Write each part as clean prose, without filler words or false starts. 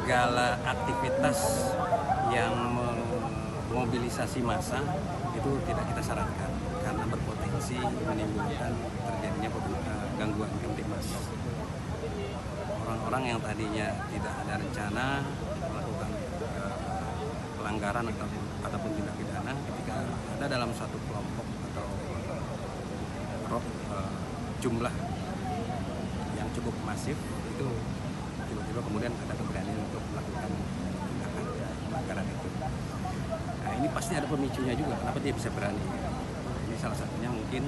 segala aktivitas yang memobilisasi massa itu tidak kita sarankan karena berpotensi menimbulkan terjadinya gangguan Kamtibmas. Orang-orang yang tadinya tidak ada rencana melakukan pelanggaran ataupun tindak pidana, ketika ada dalam satu kelompok atau jumlah yang cukup masif, itu tiba-tiba kemudian ada keberanian untuk melakukan tindakan pelanggaran itu. Nah, ini pasti ada pemicunya juga, kenapa dia bisa berani. Ini salah satunya mungkin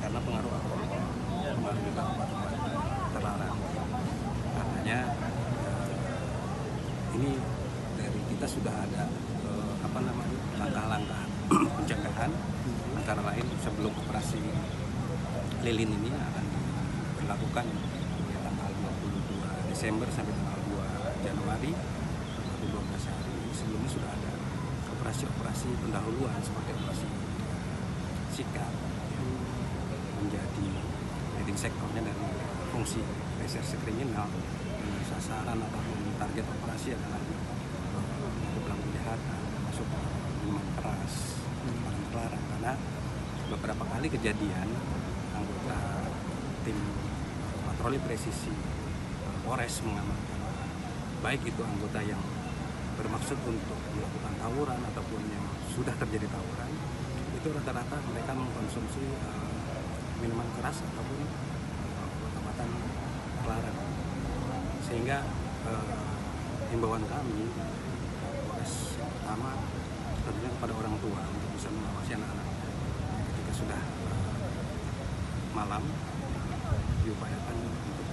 karena pengaruh alkohol, pengaruh juga obat-obat terlarang. Katanya ini dari kita sudah ada langkah-langkah pencegahan, antara lain sebelum operasi lilin ini akan dilakukan mulai tanggal 22 Desember sampai tanggal 2 Januari, 12 hari. Sebelumnya sudah ada operasi-operasi pendahuluan seperti operasi Sikap yang menjadi leading sektornya dari fungsi reserse kriminal. Sasaran ataupun target operasi adalah pelaku kejahatan, masuk minuman keras, barang terlarang. Karena beberapa kali kejadian anggota tim patroli presisi Polres mengamankan, baik itu anggota yang bermaksud untuk melakukan tawuran ataupun yang sudah terjadi tawuran, itu rata-rata mereka mengkonsumsi minuman keras ataupun obat-obatan terlarang. Sehingga himbauan kami Polres pertama tentunya kepada orang tua untuk bisa mengawasi anak-anak ketika sudah malam, diupayakan untuk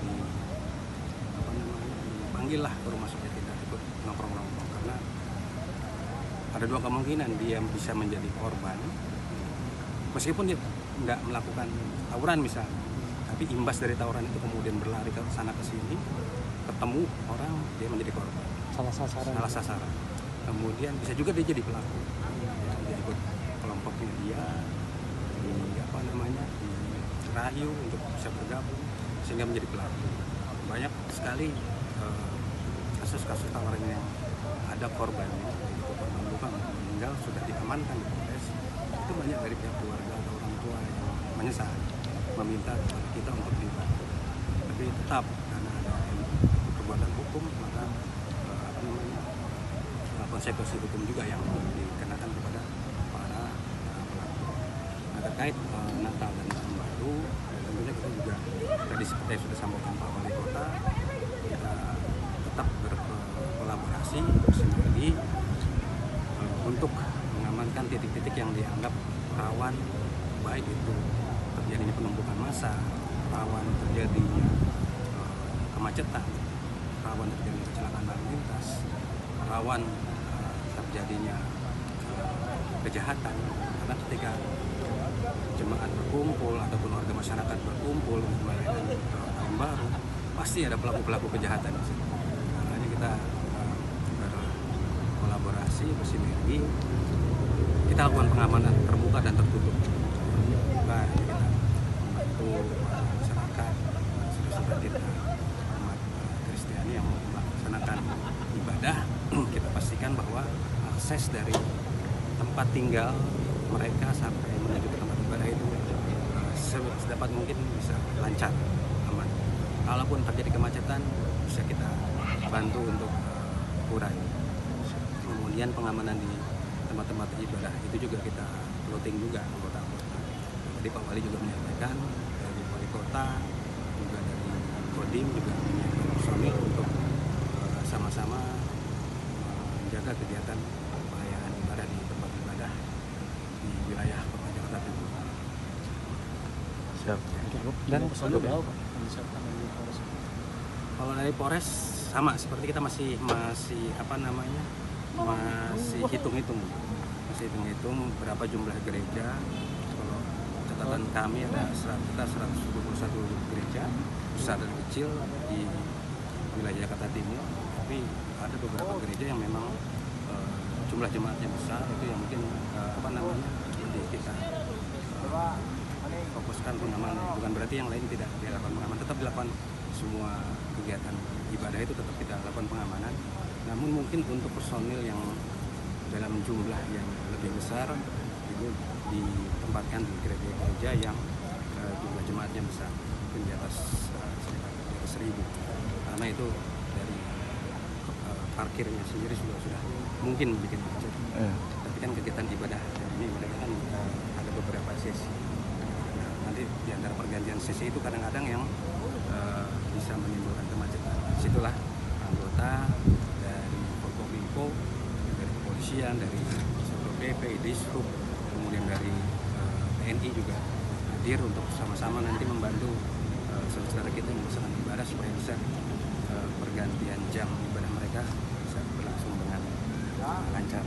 dipanggillah ke rumah supaya tidak ikut nongkrong-nongkrong, karena ada dua kemungkinan dia bisa menjadi korban meskipun dia tidak melakukan tawuran misalnya, tapi imbas dari tawuran itu kemudian berlari ke sana ke sini, ketemu orang, dia menjadi korban, salah sasaran. Kemudian bisa juga dia jadi pelaku, dia ikut kelompoknya dia, dirayu untuk bisa bergabung sehingga menjadi pelaku. Banyak sekali kasus-kasus tawaran yang ada korbannya, itu korban luka meninggal sudah diamankan di Polres, itu banyak dari pihak keluarga atau orang tua yang menyesal, meminta kepada kita untuk dibantu. Tapi tetap karena ada perbuatan hukum, maka konsekuensi hukum juga yang dikenakan kepada para pelaku. Nah, terkait Natal dan Tahun Baru, tentunya kita juga tadi seperti yang sudah sampaikan Pak Wali Kota, kita tetap berkolaborasi bersinergi untuk mengamankan titik-titik yang dianggap rawan, baik itu terjadinya penumpukan massa, rawan terjadinya kemacetan, rawan terjadinya kecelakaan lalu lintas, rawan terjadinya kejahatan. Karena ketika jemaat berkumpul ataupun warga masyarakat berkumpul untuk merayakan Tahun Baru, pasti ada pelaku-pelaku kejahatan di situ. Makanya kita berkolaborasi, bersinergi, kita lakukan pengamanan terbuka dan tertutup. Terbuka, kita membantu masyarakat, saudara kita umat Kristiani yang melaksanakan ibadah, kita pastikan bahwa akses dari tempat tinggal mereka sampai menuju ke tempat ibadah itu sedapat mungkin bisa lancar, aman. Kalaupun terjadi kemacetan, bisa kita bantu untuk kurai. Kemudian pengamanan di tempat-tempat ibadah itu juga kita plotting juga anggota-anggota. Tadi Pak Wali juga menyampaikan dari Wali Kota, juga dari Kodim juga menyiapkan personil untuk sama-sama menjaga kegiatan perayaan ibadah di tempat ibadah di wilayah Kota Jakarta Timur. Siap. Dan kalau dari Polres sama seperti kita masih hitung-hitung berapa jumlah gereja. Kalau catatan kami ada kita 121 gereja besar dan kecil di wilayah Jakarta Timur, tapi ada beberapa gereja yang memang jumlah jemaatnya besar, itu yang mungkin kita fokuskan pengamanan. Bukan berarti yang lain tidak dilakukan pengaman, tetap dilakukan semua kegiatan ibadah itu tetap kita lakukan pengamanan. Namun mungkin untuk personil yang dalam jumlah yang lebih besar itu ditempatkan di gereja-gereja yang jumlah jemaatnya besar, mungkin di atas 1.000, karena itu dari parkirnya sendiri sudah mungkin bikin macet. Tapi kan kegiatan ibadah ini mereka kan ada beberapa sesi. Nah, nanti di antara pergantian sesi itu kadang-kadang yang bisa menimbulkan kemacetan. Disitulah anggota dari Forkominfo, dari kepolisian, dari Satpol PP, Dishub, kemudian dari TNI juga hadir untuk sama-sama nanti membantu saudara kita yang melaksanakan ibadah supaya bisa pergantian jam ibadah mereka bisa berlangsung dengan lancar.